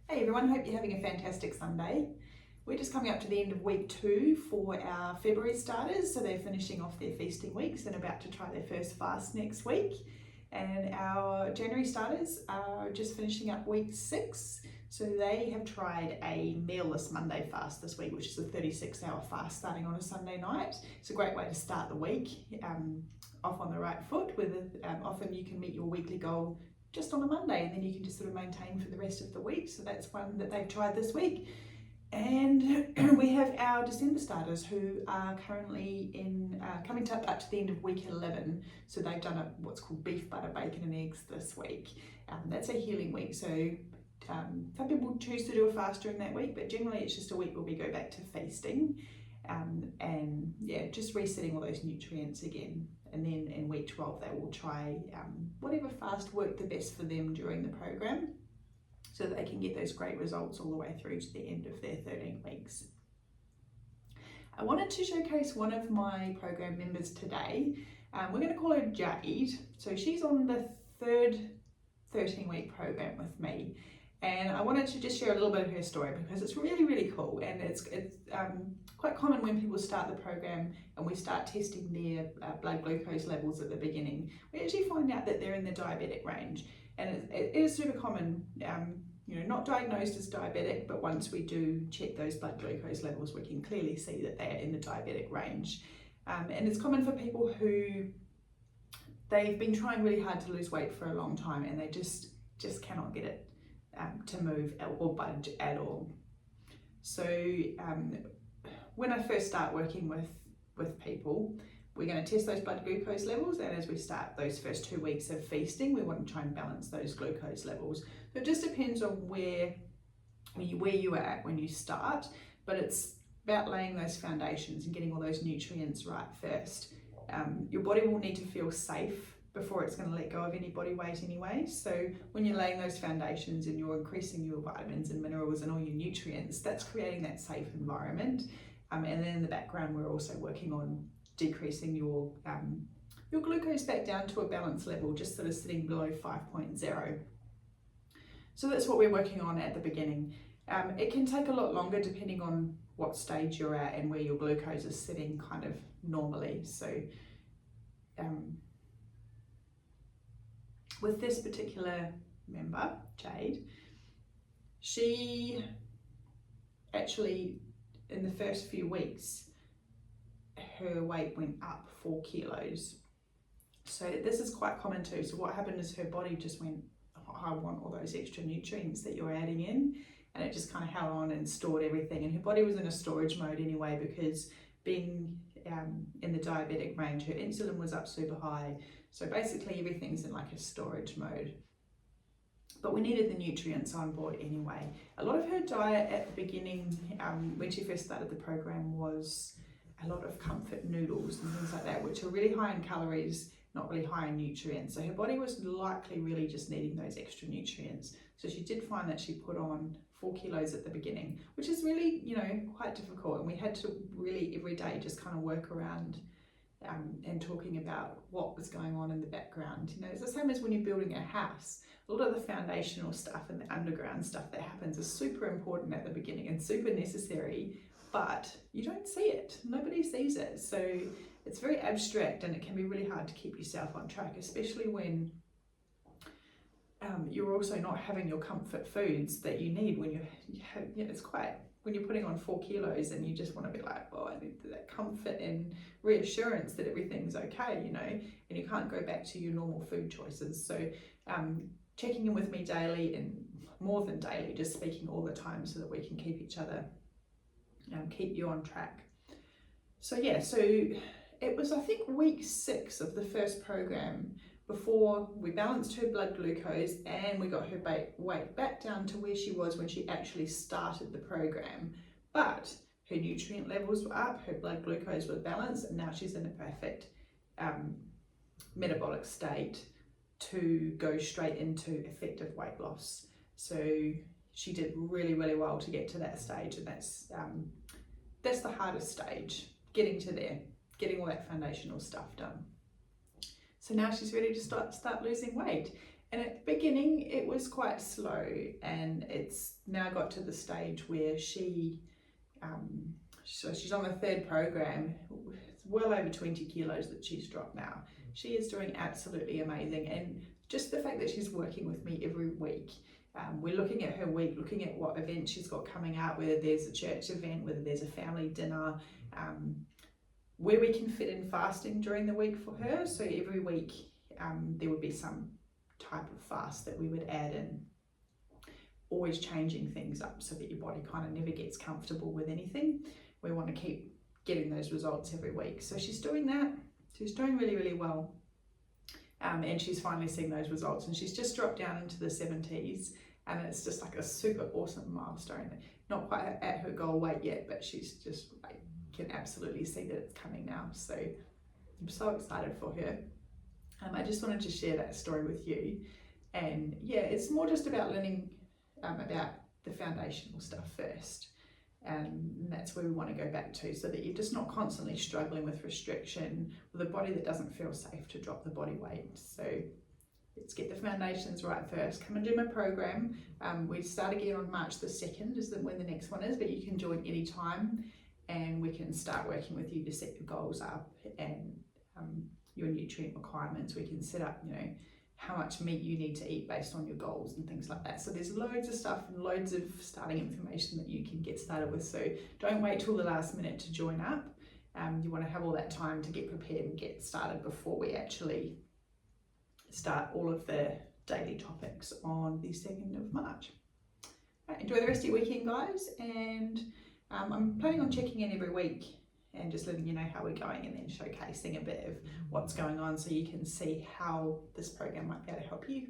Hey everyone, hope you're having a fantastic Sunday. We're just coming up to the end of week 2 for our February starters, so they're finishing off their feasting weeks and about to try their first fast next week. And our January starters are just finishing up week 6, so they have tried a mealless Monday fast this week, which is a 36-hour fast starting on a Sunday night. It's a great way to start the week off on the right foot. Often you can meet your weekly goal just on a Monday, and then you can just sort of maintain for the rest of the week. So that's one that they've tried this week. And we have our December starters who are currently coming up to the end of week 11. So they've done what's called beef, butter, bacon and eggs this week. That's a healing week. So some people choose to do a fast during that week, but generally it's just a week where we go back to feasting and just resetting all those nutrients again. And then in week 12, they will try whatever fast worked the best for them during the program so that they can get those great results all the way through to the end of their 13 weeks. I wanted to showcase one of my program members today. We're going to call her Jade. So she's on the third 13-week program with me. And I wanted to just share a little bit of her story because it's really, really cool. And it's quite common when people start the program and we start testing their blood glucose levels at the beginning. We actually find out that they're in the diabetic range. And it is super common, not diagnosed as diabetic, but once we do check those blood glucose levels, we can clearly see that they are in the diabetic range. And it's common for people who they've been trying really hard to lose weight for a long time and they just cannot get it to move or budge at all. So when I first start working with people, we're going to test those blood glucose levels, and as we start those first 2 weeks of feasting, we want to try and balance those glucose levels. So it just depends on where you are at when you start, but it's about laying those foundations and getting all those nutrients right first. Your body will need to feel safe before it's going to let go of any body weight anyway. So when you're laying those foundations and you're increasing your vitamins and minerals and all your nutrients, that's creating that safe environment. And then in the background, we're also working on decreasing your glucose back down to a balanced level, just sort of sitting below 5.0. So that's what we're working on at the beginning. It can take a lot longer depending on what stage you're at and where your glucose is sitting kind of normally. So with this particular member, Jade, she actually, in the first few weeks, her weight went up 4 kilos. So this is quite common too. So what happened is her body just went, I want all those extra nutrients that you're adding in, and it just kind of held on and stored everything. And her body was in a storage mode anyway, because being in the diabetic range, her insulin was up super high. So basically everything's in like a storage mode. But we needed the nutrients on board anyway. A lot of her diet at the beginning, when she first started the program, was a lot of comfort noodles and things like that, which are really high in calories, not really high in nutrients. So her body was likely really just needing those extra nutrients. So she did find that she put on 4 kilos at the beginning, which is really, quite difficult. And we had to really every day just kind of work around and talking about what was going on in the background. It's the same as when you're building a house. A lot of the foundational stuff and the underground stuff that happens is super important at the beginning and super necessary, but you don't see it. Nobody sees it. So it's very abstract and it can be really hard to keep yourself on track, especially when you're also not having your comfort foods that you need when when you're putting on 4 kilos and you just want to be like, I need that comfort and reassurance that everything's okay, and you can't go back to your normal food choices. So checking in with me daily, and more than daily, just speaking all the time so that we can keep each other, keep you on track. So it was, I think, week 6 of the first program before we balanced her blood glucose and we got her weight back down to where she was when she actually started the program. But her nutrient levels were up, her blood glucose was balanced, and now she's in a perfect metabolic state to go straight into effective weight loss. So she did really, really well to get to that stage, and that's the hardest stage, getting to there, getting all that foundational stuff done. So now she's ready to start losing weight. And at the beginning, it was quite slow, and it's now got to the stage where so she's on the 3rd program. It's well over 20 kilos that she's dropped now. She is doing absolutely amazing, and just the fact that she's working with me every week. We're looking at her week, looking at what events she's got coming out, whether there's a church event, whether there's a family dinner, where we can fit in fasting during the week for her. So every week there would be some type of fast that we would add in, always changing things up so that your body kind of never gets comfortable with anything. We want to keep getting those results every week. So she's doing that. She's doing really, really well. And she's finally seeing those results, and she's just dropped down into the 70s, and it's just like a super awesome milestone. Not quite at her goal weight yet, but she's just like, can absolutely see that it's coming now. So I'm so excited for her. I just wanted to share that story with you. And yeah, it's more just about learning about the foundational stuff first. And that's where we want to go back to, so that you're just not constantly struggling with restriction, with a body that doesn't feel safe to drop the body weight. So let's get the foundations right first. Come and do my program. We start again on March the 2nd is when the next one is, but you can join anytime, and we can start working with you to set your goals up and your nutrient requirements. We can set up, how much meat you need to eat based on your goals and things like that. So there's loads of stuff and loads of starting information that you can get started with. So don't wait till the last minute to join up. You want to have all that time to get prepared and get started before we actually start all of the daily topics on the 2nd of March. Right, enjoy the rest of your weekend, guys, and I'm planning on checking in every week and just letting you know how we're going, and then showcasing a bit of what's going on so you can see how this program might be able to help you.